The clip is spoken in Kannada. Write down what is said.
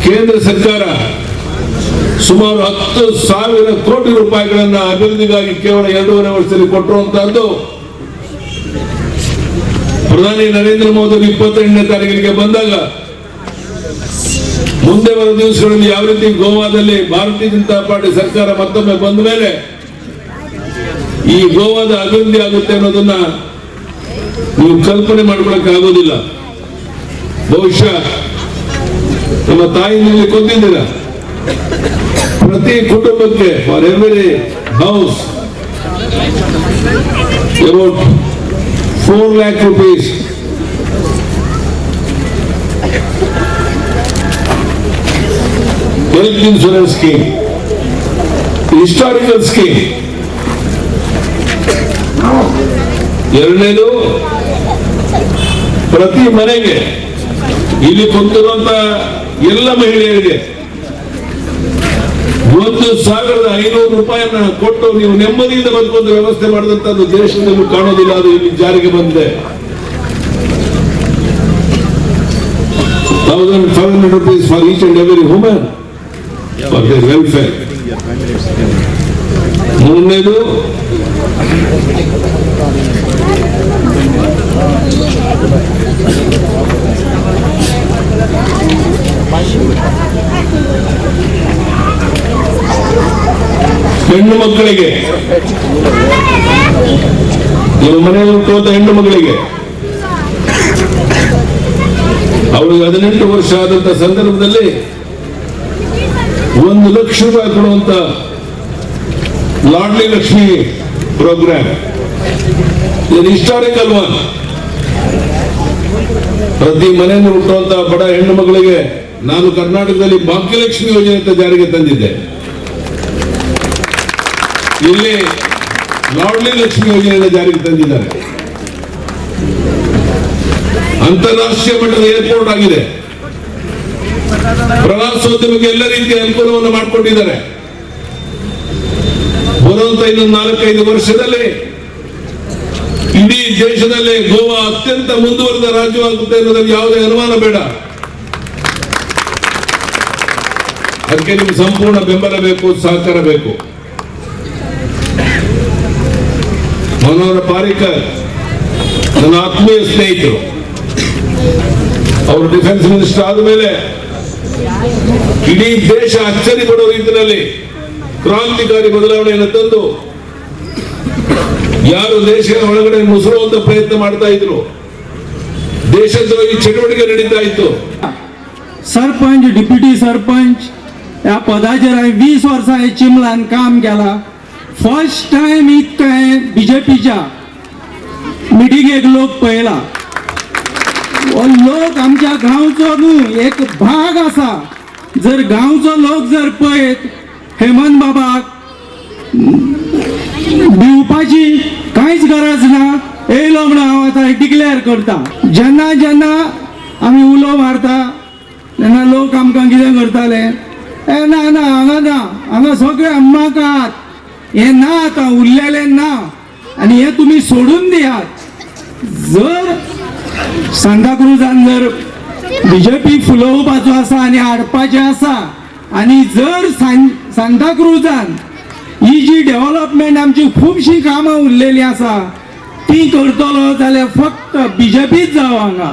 ಕೇಂದ್ರ ಸರ್ಕಾರ ಸುಮಾರು 10,000 ಕೋಟಿ ರೂಪಾಯಿಗಳನ್ನ ಅಭಿವೃದ್ಧಿಗಾಗಿ ಕೇವಲ 2.5 ವರ್ಷದಲ್ಲಿ ಕೊಟ್ಟಿರುವಂತಹದ್ದು. ಪ್ರಧಾನಿ ನರೇಂದ್ರ ಮೋದಿ 28ನೇ ತಾರೀಕಿಗೆ ಬಂದಾಗ ಮುಂದೆ ಬರುವ ದಿವಸಗಳಲ್ಲಿ ಯಾವ ರೀತಿ ಗೋವಾದಲ್ಲಿ ಭಾರತೀಯ ಜನತಾ ಪಾರ್ಟಿ ಸರ್ಕಾರ ಮತ್ತೊಮ್ಮೆ ಬಂದ ಮೇಲೆ ಈ ಗೋವಾದ ಅಭಿವೃದ್ಧಿ ಆಗುತ್ತೆ ಅನ್ನೋದನ್ನ ನೀವು ಕಲ್ಪನೆ ಮಾಡ್ಕೊಳಕ್ಕೆ ಆಗೋದಿಲ್ಲ. ಬಹುಶಃ ನಮ್ಮ ತಾಯಿನಲ್ಲಿ ಕೊಂದಿದ್ದೀರ. ಪ್ರತಿ ಕುಟುಂಬಕ್ಕೆ for every house about 4 lakh rupees health insurance scheme, historical scheme. ಎರಡನೇದು, ಪ್ರತಿ ಮನೆಗೆ ಇಲ್ಲಿ ಕುಂತಿರುವಂತ ಎಲ್ಲ ಮಹಿಳೆಯರಿಗೆ 1,500 ರೂಪಾಯಿಯನ್ನ ಕೊಟ್ಟು ನೀವು ನೆಮ್ಮದಿಯಿಂದ ಬದುಕುವಂತ ವ್ಯವಸ್ಥೆ ಮಾಡಿದಂತದ್ದು ದೇಶದಲ್ಲಿ ಕಾಣೋದಿಲ್ಲ. ಅದು ಇಲ್ಲಿ ಜಾರಿಗೆ ಬಂದಿದೆ. 1,500 rupees for each and every woman for their welfare. ಮೂರನೇದು, ಹೆಣ್ಣು ಮಕ್ಕಳಿಗೆ, ನಿಮ್ಮ ಮನೆಯಲ್ಲಿ ಹುಟ್ಟುವಂತ ಹೆಣ್ಣು ಮಕ್ಕಳಿಗೆ ಅವರಿಗೆ 18 ವರ್ಷ ಆದಂತ ಸಂದರ್ಭದಲ್ಲಿ 1 ಲಕ್ಷ ರೂಪಾಯಿ ಕೊಡುವಂತ ಲಾಡ್ಲಿ ಲಕ್ಷ್ಮಿ ಪ್ರೋಗ್ರಾಮ್. ಇದು ಹಿಸ್ಟಾರಿಕಲ್ ಒನ್. ಪ್ರತಿ ಮನೆಯಲ್ಲಿ ಹುಟ್ಟುವಂತ ಬಡ ಹೆಣ್ಣು ಮಕ್ಕಳಿಗೆ ನಾನು ಕರ್ನಾಟಕದಲ್ಲಿ ಭಾಗ್ಯಲಕ್ಷ್ಮಿ ಯೋಜನೆ ಅಂತ ಜಾರಿಗೆ ತಂದಿದ್ದೆ. ಇಲ್ಲಿ ಲಾಡ್ಲಿ ಲಕ್ಷ್ಮಿ ಯೋಜನೆಯನ್ನು ಜಾರಿಗೆ ತಂದಿದ್ದಾರೆ. ಅಂತಾರಾಷ್ಟ್ರೀಯ ಮಟ್ಟದ ಏರ್ಪೋರ್ಟ್ ಆಗಿದೆ. ಪ್ರವಾಸೋದ್ಯಮಕ್ಕೆ ಎಲ್ಲ ರೀತಿಯ ಅನುಕೂಲವನ್ನು ಮಾಡಿಕೊಂಡಿದ್ದಾರೆ. ಬರುವಂತ ಇನ್ನು 4-5 ವರ್ಷದಲ್ಲಿ ಇಡೀ ದೇಶದಲ್ಲಿ ಗೋವಾ ಅತ್ಯಂತ ಮುಂದುವರೆದ ರಾಜ್ಯವಾಗುತ್ತೆ ಅನ್ನೋದ್ರಲ್ಲಿ ಯಾವುದೇ ಅನುಮಾನ ಬೇಡ. ಅದಕ್ಕೆ ನಿಮ್ಗೆ ಸಂಪೂರ್ಣ ಬೆಂಬಲ ಬೇಕು, ಸಹಕಾರ ಬೇಕು. ಮನೋಹರ್ ಪಾರಿಕರ್ ನನ್ನ ಆತ್ಮೀಯ ಸ್ನೇಹಿತರು. ಅವರು ಡಿಫೆನ್ಸ್ ಮಿನಿಸ್ಟರ್ ಆದಮೇಲೆ ಇಡೀ ದೇಶ ಅಚ್ಚರಿ ಪಡುವ ರೀತಿಯಲ್ಲಿ ಕ್ರಾಂತಿಕಾರಿ ಬದಲಾವಣೆಯನ್ನು ತಂದು ಯಾರು ದೇಶದ ಒಳಗಡೆ ನುಸುರುವಂತ ಪ್ರಯತ್ನ ಮಾಡ್ತಾ ಇದ್ರು, देशद्रोही चटवटिके नडीता इतो. सरपंच डिप्युटी सरपंच या पदाचेर 20 वर्सां चिमलान काम केला. फर्स्ट टाइम इतकें बीजेपीच्या मिटिंगेक लोक पळयला. लोक आमच्या गांवचो न्हू एक भाग आसा. जर गांवचो लोक जर पळयत हेमंत बाबाक दिवपाची कांयच गरज ना. येयलो म्हणून हांव आतां डिक्लेअर करता. जेन्ना जेन्ना आमी उलो मारता तेन्ना लोक आमकां कितें करताले, ना ना हांगा ना, हांगा सगळे अम्माकात, हे ना आतां उरलेले ना आनी हे तुमी सोडून दियात. जर सांताक्रुजान जर बीजेपी फुलोवपाचो आसा आनी हाडपाचें आसा आनी जर सांताक्रुजान ही जी डेव्हलपमेंट आमची खूबशीं कामां उरलेलीं आसा ती करतलो जाल्यार फक्त बीजेपीच जावं हांगा.